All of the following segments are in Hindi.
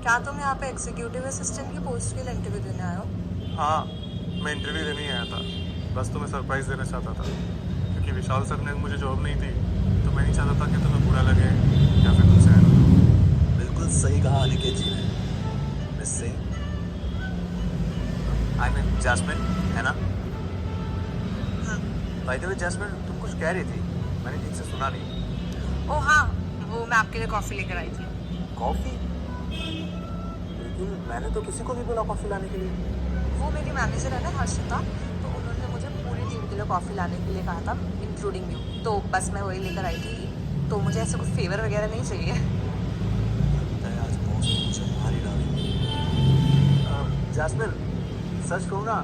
क्या तुम यहाँ पे एग्जीक्यूटिव असिस्टेंट की पोस्ट के लिए इंटरव्यू देने आए हो? हाँ, मैं इंटरव्यू देने ही आया था। बस तुम्हें सरप्राइज़ देना चाहता था, क्योंकि विशाल सर ने मुझे जॉब नहीं दी, तो मैं नहीं चाहता था कि तुम्हें बुरा लगे या फिर तुमसे है ना। बिल्कुल सही कहा अनिकेत जी ने। Miss Singh, I mean Jasmine, है ना? बाय द वे जैस्मिन, तुम कुछ कह रही थी, मैंने ठीक से सुना नहीं। ओ हाँ, वो मैं आपके लिए कॉफ़ी लेकर आई थी। कॉफी? लेकिन मैंने तो किसी को भी बोला कॉफी लाने के लिए। वो मेरी मैनेजर है ना हर्षिता, तो उन्होंने मुझे पूरी टीम के लिए कॉफ़ी लाने के लिए कहा था, इंक्लूडिंग यू। तो बस मैं वही लेकर आई थी। तो मुझे ऐसे कुछ फेवर वगैरह नहीं चाहिए। लगता है आज बॉस ने मुझे मार ही डाली। जैस्मिन, सच कहूँ ना,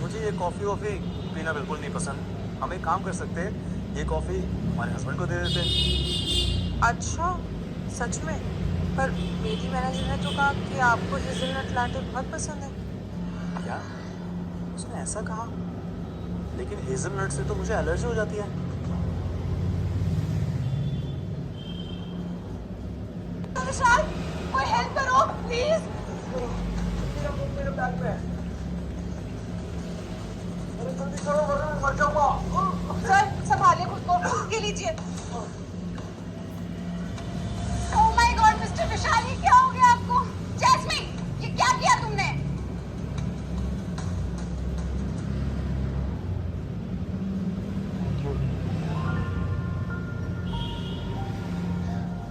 मुझे ये कॉफ़ी वॉफ़ी पीना बिल्कुल नहीं पसंद। हम एक काम कर सकते हैं, ये कॉफ़ी हमारे हस्बैंड को दे देते हैं। अच्छा, सच में? पर मेरी मैनेजर ने तो कहा कि आपको हेज़लनट लाटे बहुत पसंद है। क्या? उसने ऐसा कहा? लेकिन हेज़लनट से तो मुझे एलर्जी हो जाती है। विशाल, कोई हेल्प करो प्लीज। मेरे बैग में है। अरे जल्दी करो वरना मैं मर जाऊंगा। सर, संभालिए खुद को, ये लीजिए। ओह माय गॉड मिस्टर विशाल, ये क्या हो गया आपको? जैस्मिन, ये क्या किया तुमने?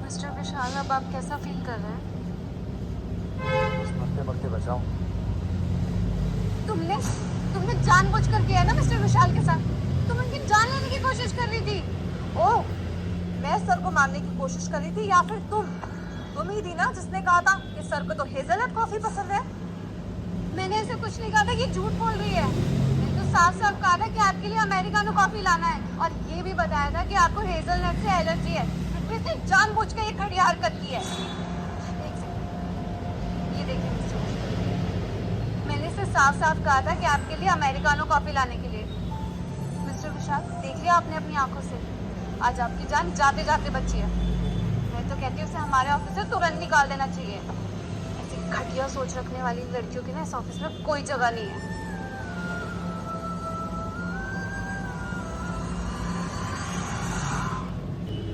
मिस्टर विशाल, अब आप कैसा फील कर रहे हैं? बस मरते मरते बचाओ। तुमने तुमने जानबूझकर किया है ना मिस्टर विशाल के साथ? तुम उनकी जान लेने की कोशिश कर रही थी। ओह, मैं सर को मारने की कोशिश कर रही थी या फिर तुम ही थी ना जिसने कहा था कि सर को तो हेज़लनट कॉफी पसंद है? मैंने ऐसे कुछ नहीं कहा था, ये झूठ बोल रही है। मैंने तो साफ साफ कहा था कि आपके लिए अमेरिकानो कॉफी लाना है, और ये भी बताया था कि आपको हेज़लनट से एलर्जी है। फिर इसने जानबूझ के ये घटिया हरकत की है। एक सेकंड, ये देखिए मिस्टर विशाल, मैंने इसे साफ साफ कहा था कि आपके लिए अमेरिकानो कॉफी लाने के लिए। मिस्टर विशाल, देख लिया आपने अपनी आंखों से, आज आपकी जान जाते जाते बची है। मैं तो कहती हूँ उसे हमारे ऑफिस से तुरंत निकाल देना चाहिए। ऐसी घटिया सोच रखने वाली लड़कियों की ना इस ऑफिस में कोई जगह नहीं है।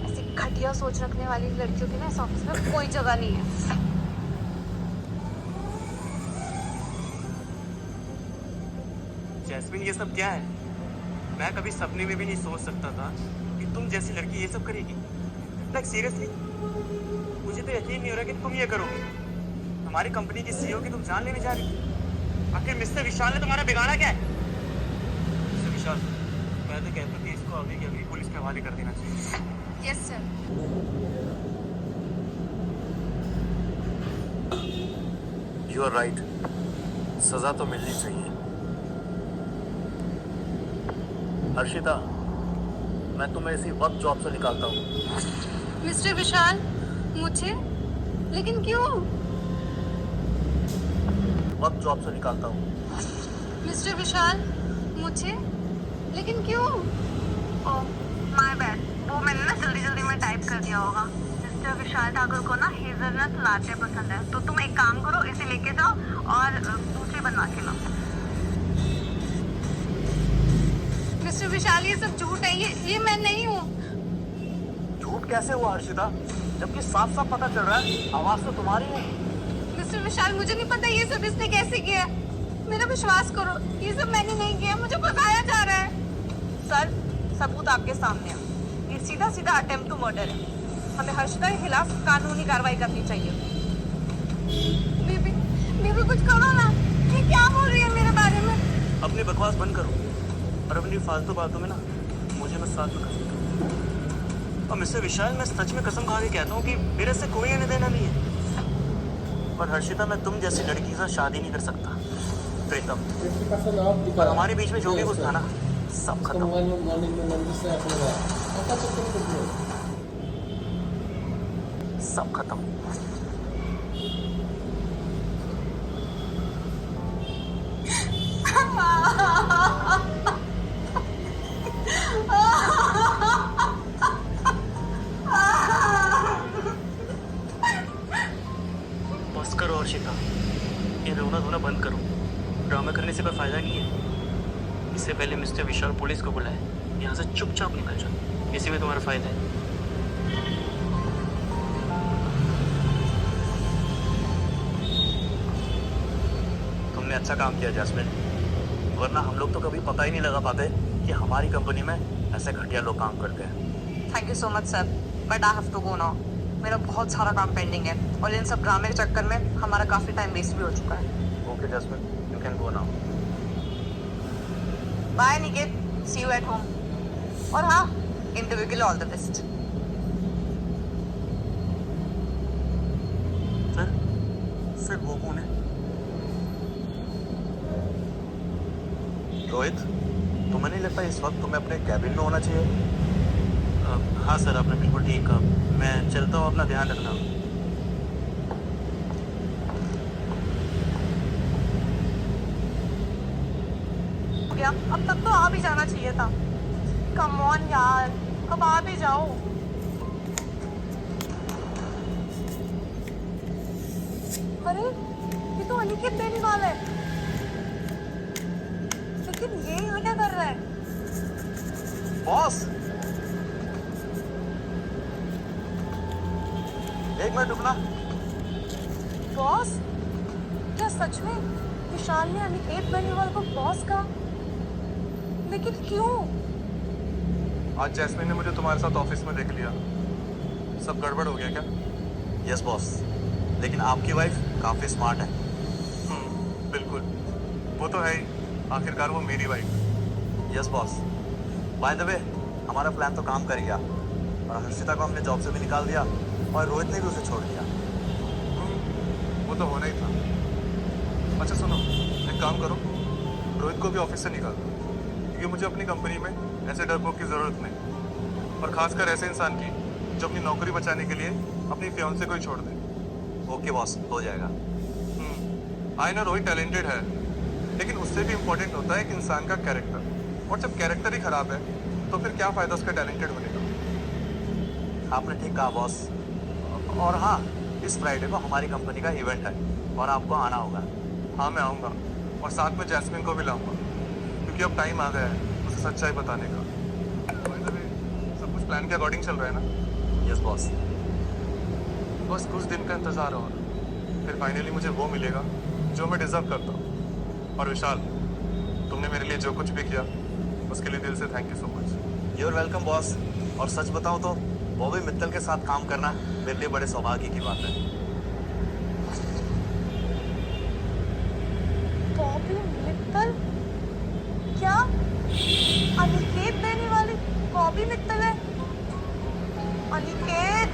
ऐसी घटिया सोच रखने वाली लड़कियों की ना इस ऑफिस में कोई जगह नहीं है। जैस्मिन, ये सब क्या है? मैं कभी सपने में भी नहीं सोच सकता था कि तुम जैसी लड़की ये सब करेगी। लाइक सीरियसली, मुझे तो यकीन नहीं हो रहा कि तुम ये करोगे। हमारी कंपनी की सीईओ की तुम जान लेने जा रही थी। आखिर मिस्टर विशाल ने तुम्हारा बिगाड़ा क्या है? मिस्टर विशाल, मैं तो कहता कि इसको अभी के अभी पुलिस के हवाले कर देना चाहिए। Yes sir. You are right, सजा तो मिलनी चाहिए। हर्षिता, मैं तुम्हें इसी वक्त जॉब से निकालता हूँ। मिस्टर विशाल, मुझे? लेकिन क्यों? वक्त जॉब से निकालता हूँ। मिस्टर विशाल, मुझे? लेकिन क्यों? ओह माय बैड, वो मैंने ना जल्दी जल्दी में टाइप कर दिया होगा। मिस्टर विशाल ठाकुर को ना हेज़लनट लाटे पसंद है, तो तुम एक काम करो, इसे लेके जाओ और दूसरी बनवा के लाओ। मिस्टर विशाल, ये सब झूठ है, ये मैं नहीं हूँ। झूठ कैसे हुआ हर्षिता, जबकि साफ साफ पता चल रहा है आवाज तो तुम्हारी है। मिस्टर विशाल, मुझे नहीं पता ये सब इसने कैसे किया। मेरा विश्वास करो, ये सब मैंने नहीं किया, मुझे फंसाया जा रहा है। सर, सबूत आपके सामने है। ये सीधा सीधा अटेम्प्ट टू मर्डर है। हमें हर्षिता के खिलाफ कानूनी कार्रवाई करनी चाहिए। बेबी कुछ करो ना, ये क्या बोल रही है मेरे बारे में? अपनी बकवास बंद करो और अपनी फालतू बातों में ना मुझे बस साथ में कसम दो। और मिस्टर विशाल, मैं सच में कसम खा के कहता हूँ कि मेरे से कोई लेना देना नहीं है। पर हर्षिता, मैं तुम जैसी लड़की के साथ शादी नहीं कर सकता। प्रीतम, और हमारे बीच में जो भी कुछ था ना, सब खत्म। सब खत्म। बस बस करो अर्शिता, ये रोना धोना बंद करो। ड्रामा करने से कोई फायदा नहीं है। इससे पहले मिस्टर विशाल पुलिस को बुलाए, यहाँ से चुपचाप निकल जाओ, इसी में तुम्हारा फायदा है। तुमने अच्छा काम किया जैस्मिन, वरना हम लोग तो कभी पता ही नहीं लगा पाते कि हमारी कंपनी में ऐसे घटिया लोग काम करते हैं। Thank you so much sir, but I have to go now. मेरा बहुत सारा काम पेंडिंग है और इन सब ड्रामे के चक्कर में हमारा काफ़ी टाइम वेस्ट भी हो चुका है। Okay Jasmine, you can go now. Bye Niket, see you at home. और हाँ, इंटरव्यू के लिए ऑल द बेस्ट। फिर वो कौन है? रोहित, तुम्हें नहीं लगता इस वक्त तुम्हें अपने कैबिन में होना चाहिए? हाँ सर, आपने बिल्कुल ठीक कहा। मैं चलता हूँ, अपना ध्यान रखना। क्या अब तक तो आ भी जाना चाहिए था। कम ऑन यार, अब आ भी जाओ। अरे ये तो अनिकेत बेनीवाल है, लेकिन ये यहाँ क्या कर रहा है? बॉस, एक मिनट रुकना। बॉस? क्या सच में विशाल ने अनिकेत बेनीवाल को बॉस कहा? लेकिन क्यों? आज जैस्मिन ने मुझे तुम्हारे साथ ऑफिस में देख लिया, सब गड़बड़ हो गया क्या? यस बॉस, लेकिन आपकी वाइफ काफी स्मार्ट है। बिल्कुल, वो तो है ही, आखिरकार वो मेरी wife. Yes boss, by the way हमारा प्लान तो काम कर गया और हर्षिता को हमने जॉब से भी निकाल दिया और रोहित ने भी उसे छोड़ दिया। वो तो होना ही था। अच्छा सुनो, एक काम करो, रोहित को भी ऑफिस से निकाल दो, क्योंकि मुझे अपनी कंपनी में ऐसे डरपोक की ज़रूरत नहीं, और खासकर ऐसे इंसान की जो अपनी नौकरी बचाने के लिए अपनी फियांसे को ही छोड़ दे। ओके बॉस, हो जाएगा। आई नो रोहित टैलेंटेड है, लेकिन उससे भी इम्पोर्टेंट होता है एक इंसान का कैरेक्टर, और जब कैरेक्टर ही खराब है तो फिर क्या फ़ायदा उसका टैलेंटेड होने का। आपने ठीक कहा बॉस। और हाँ, इस फ्राइडे को हमारी कंपनी का इवेंट है और आपको आना होगा। हाँ मैं आऊँगा, और साथ में जैस्मिन को भी लाऊंगा, क्योंकि अब टाइम आ गया है उसे सच्चाई बताने का। By the way, सब कुछ प्लान के अकॉर्डिंग चल रहा है ना? Yes boss. बस कुछ दिन का इंतज़ार और फिर फाइनली मुझे वो मिलेगा जो मैं डिज़र्व करता हूँ। और विशाल, तुमने मेरे लिए जो कुछ भी किया उसके लिए दिल से thank you so much. You are welcome boss. और सच बताऊँ तो बॉबी मित्तल के साथ काम करना मेरे लिए बड़े सौभाग्य की बात है। बॉबी मित्तल? क्या अनिकेत बेनीवाल बॉबी मित्तल है? अनिकेत,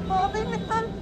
बॉबी मित्तल